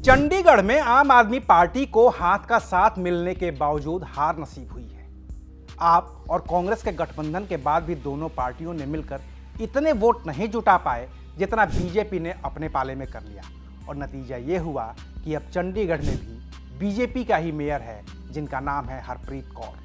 चंडीगढ़ में आम आदमी पार्टी को हाथ का साथ मिलने के बावजूद हार नसीब हुई है। आप और कांग्रेस के गठबंधन के बाद भी दोनों पार्टियों ने मिलकर इतने वोट नहीं जुटा पाए जितना बीजेपी ने अपने पाले में कर लिया और नतीजा ये हुआ कि अब चंडीगढ़ में भी बीजेपी का ही मेयर है जिनका नाम है हरप्रीत कौर।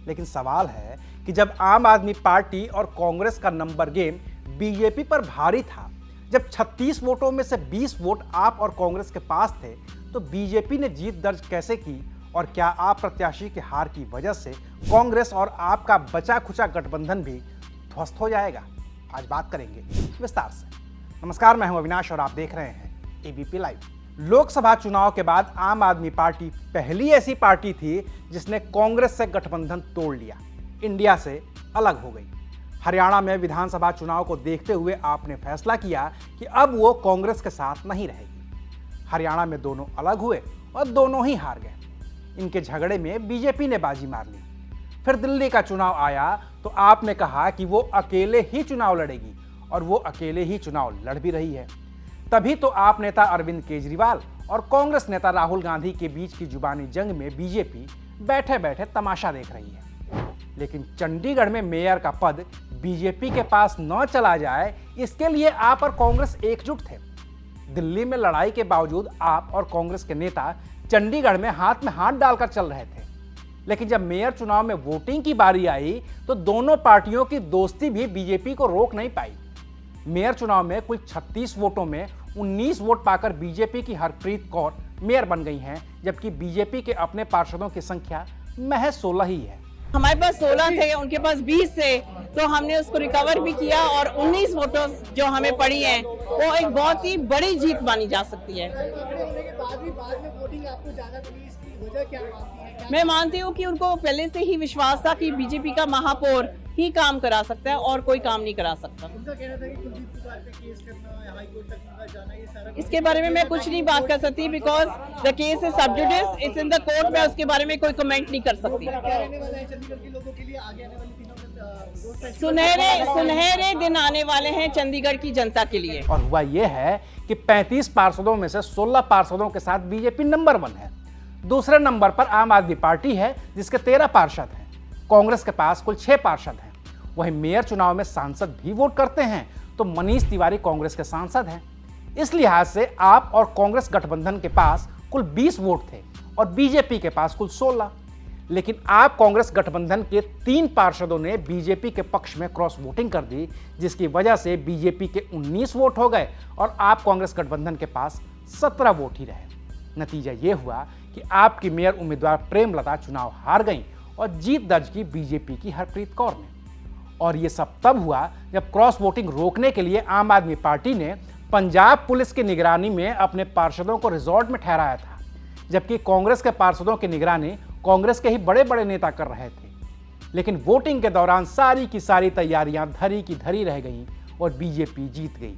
लेकिन सवाल है कि जब आम आदमी पार्टी और कांग्रेस का नंबर गेम बीजेपी पर भारी था, जब 36 वोटों में से 20 वोट आप और कांग्रेस के पास थे, तो बीजेपी ने जीत दर्ज कैसे की और क्या आप प्रत्याशी के हार की वजह से कांग्रेस और आपका बचा खुचा गठबंधन भी ध्वस्त हो जाएगा? आज बात करेंगे विस्तार से। नमस्कार, मैं हूं अविनाश और आप देख रहे हैं एबीपी लाइव। लोकसभा चुनाव के बाद आम आदमी पार्टी पहली ऐसी पार्टी थी जिसने कांग्रेस से गठबंधन तोड़ लिया, इंडिया से अलग हो गई। हरियाणा में विधानसभा चुनाव को देखते हुए आपने फैसला किया कि अब वो कांग्रेस के साथ नहीं रहेगी। हरियाणा में दोनों अलग हुए और दोनों ही हार गए। इनके झगड़े में बीजेपी ने बाजी मार ली। फिर दिल्ली का चुनाव आया तो आपने कहा कि वो अकेले ही चुनाव लड़ेगी और वो अकेले ही चुनाव लड़ भी रही है। तभी तो आप नेता अरविंद केजरीवाल और कांग्रेस नेता राहुल गांधी के बीच की जुबानी जंग में बीजेपी बैठे बैठे तमाशा देख रही है। लेकिन चंडीगढ़ में मेयर का पद बीजेपी के पास न चला जाए, इसके लिए आप और कांग्रेस एकजुट थे। दिल्ली में लड़ाई के बावजूद आप और कांग्रेस के नेता चंडीगढ़ में हाथ डालकर चल रहे थे। लेकिन जब मेयर चुनाव में वोटिंग की बारी आई तो दोनों पार्टियों की दोस्ती भी बीजेपी को रोक नहीं पाई। मेयर चुनाव में कुल 36 वोटों में 19 वोट पाकर बीजेपी की हरप्रीत कौर मेयर बन गई हैं, जबकि बीजेपी के अपने पार्षदों की संख्या महज 16 ही है। हमारे पास 16 थे, उनके पास 20 थे, तो हमने उसको रिकवर भी किया और 19 वोटों जो हमें पड़ी हैं वो एक बहुत ही बड़ी जीत मानी जा सकती है। मैं मानती हूँ कि उनको पहले से ही विश्वास था कि बीजेपी का महापौर ही काम करा सकता है और कोई काम नहीं करा सकता। इसके बारे में मैं कुछ नहीं बात कर सकती बिकॉज द केस इज सब जुडिस, इट्स इन द कोर्ट। मैं उसके बारे में कोई कमेंट नहीं कर सकती। सुनहरे दिन आने वाले हैं चंडीगढ़ की जनता के लिए। और हुआ यह है कि 35 पार्षदों में से 16 पार्षदों के साथ बीजेपी नंबर 1 है। दूसरे नंबर पर आम आदमी पार्टी है जिसके 13 पार्षद हैं। कांग्रेस के पास कुल 6 पार्षद हैं। वहीं मेयर चुनाव में सांसद भी वोट करते हैं तो मनीष तिवारी कांग्रेस के सांसद हैं। इस लिहाज से आप और कांग्रेस गठबंधन के पास कुल 20 वोट थे और बीजेपी के पास कुल 16। लेकिन आप कांग्रेस गठबंधन के 3 पार्षदों ने बीजेपी के पक्ष में क्रॉस वोटिंग कर दी, जिसकी वजह से बीजेपी के 19 वोट हो गए और आप कांग्रेस गठबंधन के पास 17 वोट ही रहे। नतीजा यह हुआ कि आपकी मेयर उम्मीदवार प्रेमलता चुनाव हार गईं और जीत दर्ज की बीजेपी की हरप्रीत कौर ने। और यह सब तब हुआ जब क्रॉस वोटिंग रोकने के लिए आम आदमी पार्टी ने पंजाब पुलिस की निगरानी में अपने पार्षदों को रिजॉर्ट में ठहराया था, जबकि कांग्रेस के पार्षदों की निगरानी कांग्रेस के ही बड़े बड़े नेता कर रहे थे। लेकिन वोटिंग के दौरान सारी की सारी तैयारियां धरी की धरी रह गईं और बीजेपी जीत गई।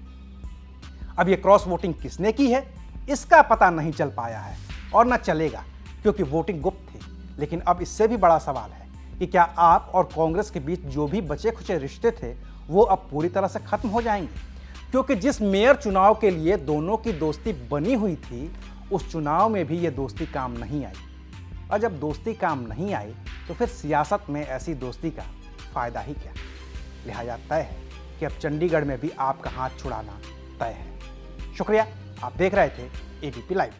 अब यह क्रॉस वोटिंग किसने की है, इसका पता नहीं चल पाया है और न चलेगा, क्योंकि वोटिंग गुप्त थी। लेकिन अब इससे भी बड़ा सवाल है कि क्या आप और कांग्रेस के बीच जो भी बचे खुचे रिश्ते थे वो अब पूरी तरह से खत्म हो जाएंगे, क्योंकि जिस मेयर चुनाव के लिए दोनों की दोस्ती बनी हुई थी उस चुनाव में भी ये दोस्ती काम नहीं आई। और जब दोस्ती काम नहीं आई तो फिर सियासत में ऐसी दोस्ती का फायदा ही क्या। लिहाजा तय है कि अब चंडीगढ़ में भी आपका हाथ छुड़ाना तय है। शुक्रिया, आप देख रहे थे एबीपी लाइव।